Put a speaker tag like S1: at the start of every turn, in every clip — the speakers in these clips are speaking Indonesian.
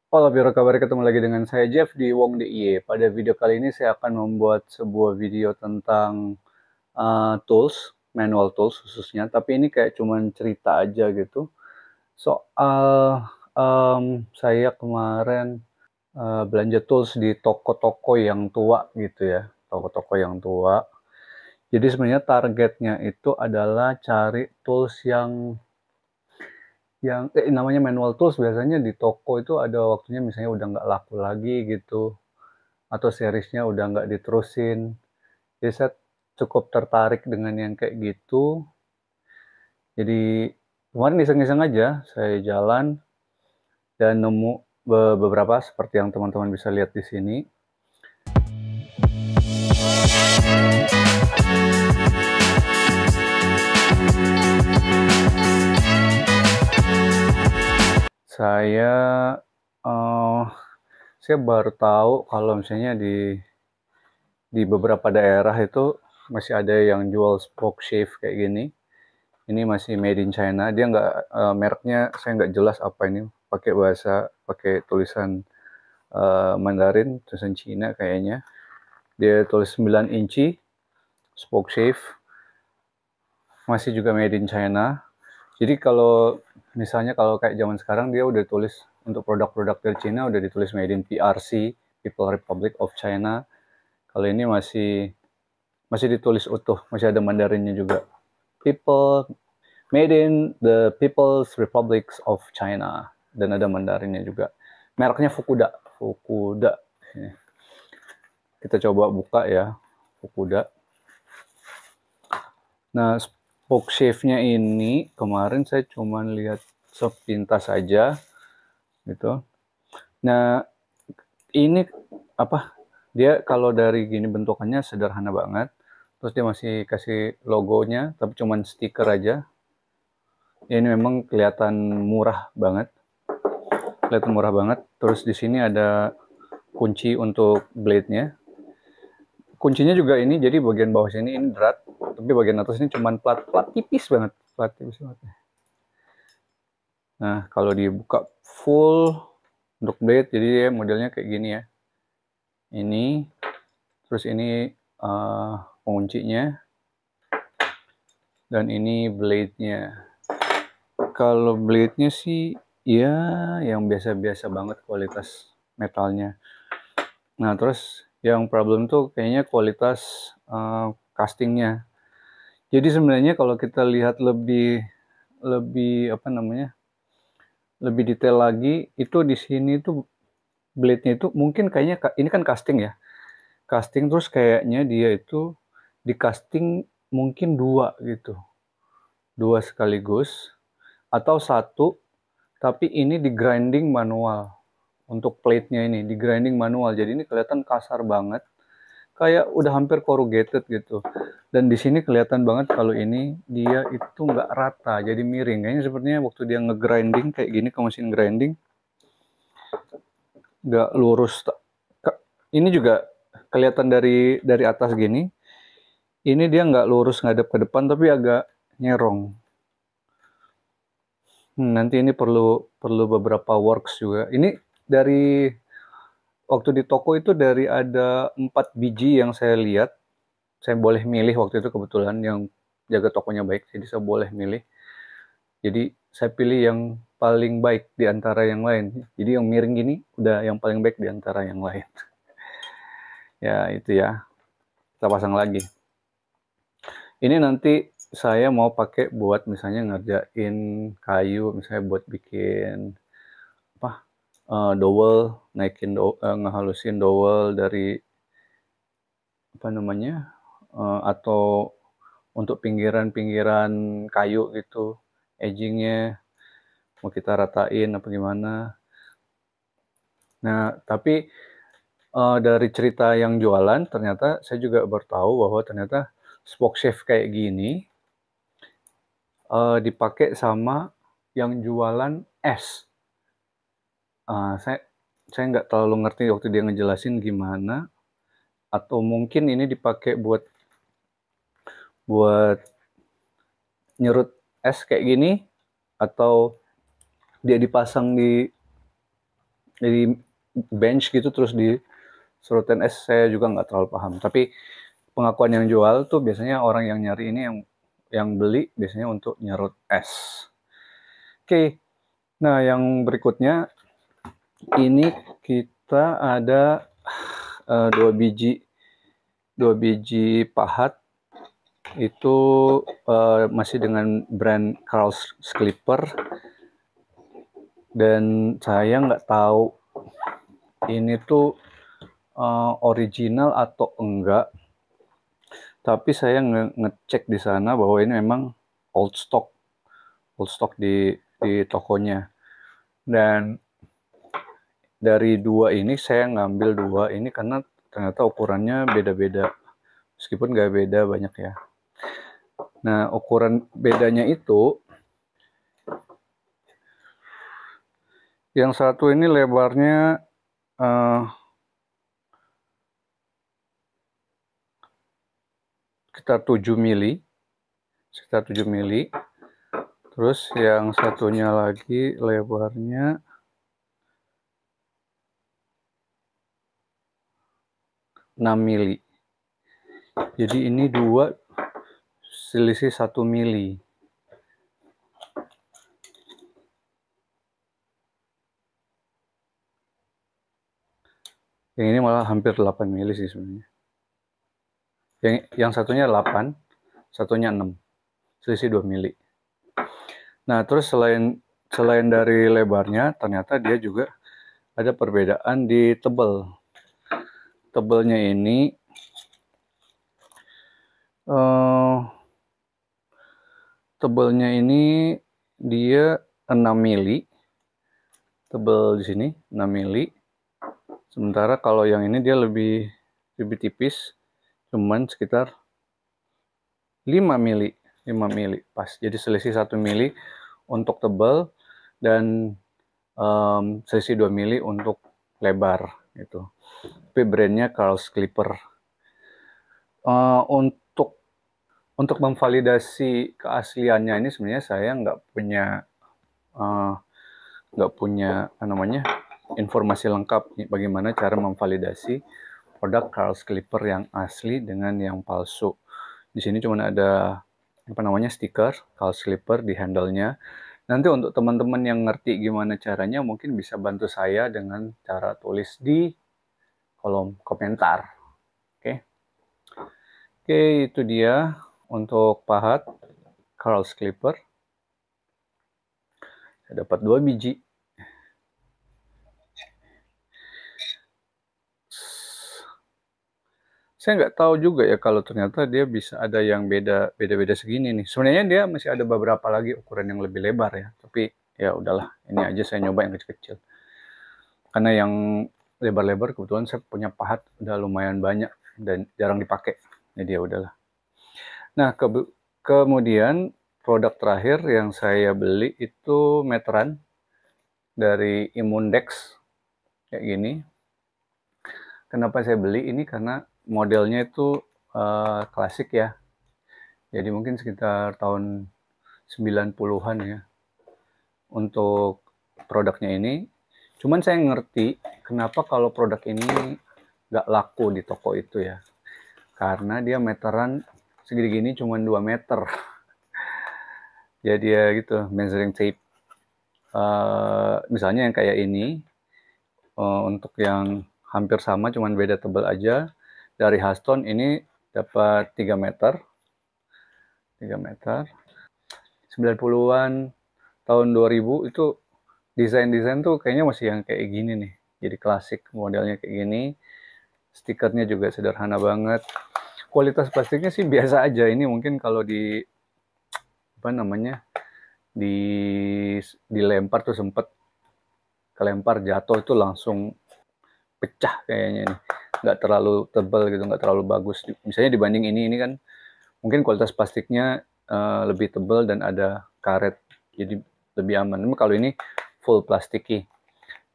S1: Halo Biro, kabar ketemu lagi dengan saya Jeff di Wong DIY. Pada video kali ini saya akan membuat sebuah video tentang tools, manual tools khususnya. Tapi ini kayak cuman cerita aja gitu. Soal saya kemarin belanja tools di toko-toko yang tua gitu ya. Toko-toko yang tua. Jadi sebenarnya targetnya itu adalah cari tools yang namanya manual tools biasanya di toko itu ada waktunya misalnya udah nggak laku lagi gitu atau seriesnya udah nggak diterusin. Jadi saya cukup tertarik dengan yang kayak gitu. Jadi kemarin iseng-iseng aja saya jalan dan nemu beberapa seperti yang teman-teman bisa lihat di sini. Saya uh, saya baru tahu kalau misalnya di beberapa daerah itu masih ada yang jual spoke shave kayak gini. Ini masih made in China. Dia nggak mereknya saya nggak jelas apa ini. Pakai tulisan Mandarin, tulisan Cina kayaknya. Dia tulis 9 inci, spoke shave, masih juga made in China. Jadi kalau misalnya kalau kayak zaman sekarang dia udah tulis untuk produk-produk dari Cina udah ditulis made in PRC, People Republic of China. Kalau ini masih masih ditulis utuh, masih ada Mandarinnya juga. People made in the People's Republics of China dan ada Mandarinnya juga. Mereknya Fukuda. Fukuda. Kita coba buka ya, Fukuda. Nah, spoke shave-nya ini kemarin saya cuma lihat sepintas saja gitu. Nah, ini apa? Dia kalau dari gini bentukannya sederhana banget. Terus dia masih kasih logonya, tapi cuma stiker aja. Ini memang kelihatan murah banget. Kelihatan murah banget. Terus di sini ada kunci untuk blade-nya. Kuncinya juga ini, jadi bagian bawah sini ini drat, tapi bagian atas ini cuma plat tipis banget, plat tipis banget. Nah, kalau dibuka full untuk blade, jadi dia modelnya kayak gini ya. Ini, terus ini penguncinya, dan ini blade-nya. Kalau blade-nya sih, ya yang biasa-biasa banget kualitas metalnya. Nah, terus yang problem tuh kayaknya kualitas castingnya. Jadi sebenarnya kalau kita lihat lebih lebih apa namanya lebih detail lagi itu di sini tuh blade-nya itu mungkin kayaknya ini kan casting ya, casting terus kayaknya dia itu di casting mungkin dua gitu, dua sekaligus atau satu, tapi ini di grinding manual untuk plate-nya ini di grinding manual, jadi ini kelihatan kasar banget kayak udah hampir corrugated gitu. Dan di sini kelihatan banget kalau ini dia itu nggak rata, jadi miring. Kayaknya sepertinya waktu dia nge-grinding kayak gini ke mesin grinding, nggak lurus. Ini juga kelihatan dari atas gini. Ini dia nggak lurus ngadep ke depan, tapi agak nyerong. Nanti ini perlu perlu beberapa works juga. Ini dari waktu di toko itu dari ada 4 biji yang saya lihat. Saya boleh milih waktu itu kebetulan yang jaga tokonya baik, jadi saya boleh milih. Jadi saya pilih yang paling baik di antara yang lain. Jadi yang miring gini udah yang paling baik di antara yang lain. Ya itu ya, kita pasang lagi. Ini nanti saya mau pakai buat misalnya ngerjain kayu, misalnya buat bikin apa dowel, ngehalusin dowel dari apa namanya atau untuk pinggiran-pinggiran kayu gitu, edgingnya mau kita ratain apa gimana. Nah, tapi dari cerita yang jualan, ternyata saya juga bertahu bahwa ternyata spoke shave kayak gini dipakai sama yang jualan es. Saya nggak terlalu ngerti waktu dia ngejelasin gimana, atau mungkin ini dipakai buat buat nyerut es kayak gini, atau dia dipasang di Jadi bench gitu terus disurutin es, saya juga nggak terlalu paham. Tapi pengakuan yang jual tuh biasanya orang yang nyari ini yang beli biasanya untuk nyerut es. Oke, nah yang berikutnya ini kita ada dua biji pahat itu masih dengan brand Carl Clipper, dan saya nggak tahu ini tuh original atau enggak, tapi saya ngecek di sana bahwa ini memang old stock di tokonya. Dan dari dua ini saya ngambil dua ini karena ternyata ukurannya beda-beda, meskipun nggak beda banyak ya. Nah, ukuran bedanya itu yang satu ini lebarnya sekitar 7 mili, terus yang satunya lagi lebarnya 6 mili. Jadi ini dua selisih 1 mili. Yang ini malah hampir 8 mili sih sebenarnya. Yang satunya 8, satunya 6. Selisih 2 mili. Nah, terus selain dari lebarnya, ternyata dia juga ada perbedaan di tebal. Tebelnya ini dia 6 mili. Tebal di sini 6 mili. Sementara kalau yang ini dia lebih tipis, cuman sekitar 5 mili pas. Jadi selisih 1 mili untuk tebal dan selisih 2 mili untuk lebar gitu. Tapi brandnya Carl Clipper. Untuk memvalidasi keasliannya ini sebenarnya saya nggak punya informasi lengkap bagaimana cara memvalidasi produk Carl Clipper yang asli dengan yang palsu. Di sini cuma ada stiker Carl Clipper di handle-nya. Nanti untuk teman-teman yang ngerti gimana caranya mungkin bisa bantu saya dengan cara tulis di kolom komentar. Oke. Oke, itu dia untuk pahat Carl Clipper. Saya dapat 2 biji. Saya nggak tahu juga ya kalau ternyata dia bisa ada yang beda-beda segini nih. Sebenarnya dia masih ada beberapa lagi ukuran yang lebih lebar ya. Tapi ya udahlah, ini aja saya nyoba yang kecil-kecil. Karena yang lebar-lebar kebetulan saya punya pahat udah lumayan banyak dan jarang dipakai. Jadi ya udahlah. Nah, kemudian produk terakhir yang saya beli itu meteran dari Immundex kayak gini. Kenapa saya beli ini? Karena modelnya itu klasik ya. Jadi mungkin sekitar tahun 90-an ya untuk produknya ini. Cuman saya ngerti kenapa kalau produk ini nggak laku di toko itu ya. Karena dia meteran segini gini cuma 2 meter. Jadi ya gitu, measuring tape. Misalnya yang kayak ini, untuk yang hampir sama cuman beda tebal aja, dari Haston ini dapat 3 meter 90-an. Tahun 2000 itu desain tuh kayaknya masih yang kayak gini nih, jadi klasik modelnya kayak gini. Stikernya juga sederhana banget, kualitas plastiknya sih biasa aja. Ini mungkin kalau di dilempar tuh sempet kelempar jatuh itu langsung pecah kayaknya nih. Nggak terlalu tebal gitu, nggak terlalu bagus. Misalnya dibanding ini kan mungkin kualitas plastiknya lebih tebal dan ada karet, jadi lebih aman. Kalau ini full plastiki.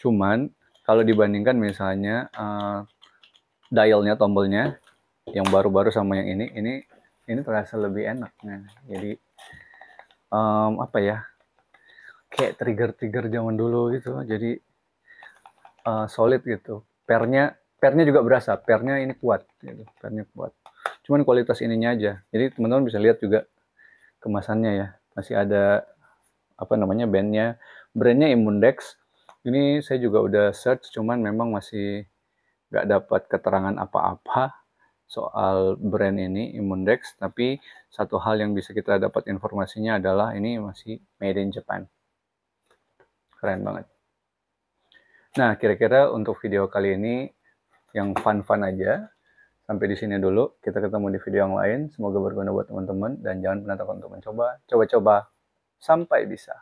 S1: Cuman kalau dibandingkan misalnya dialnya, tombolnya yang baru-baru sama yang ini terasa lebih enak. Nah, jadi kayak trigger zaman dulu gitu. Jadi solid gitu. Pernya juga berasa, pernya ini kuat gitu, pernya kuat. Cuman kualitas ininya aja. Jadi teman-teman bisa lihat juga kemasannya ya. Masih ada apa namanya brandnya Immundex. Ini saya juga udah search, cuman memang masih nggak dapat keterangan apa-apa soal brand ini Immundex. Tapi satu hal yang bisa kita dapat informasinya adalah ini masih made in Japan. Keren banget. Nah, kira-kira untuk video kali ini yang fun-fun aja. Sampai di sini dulu. Kita ketemu di video yang lain. Semoga berguna buat teman-teman. Dan jangan pernah takut untuk mencoba. Coba-coba sampai bisa.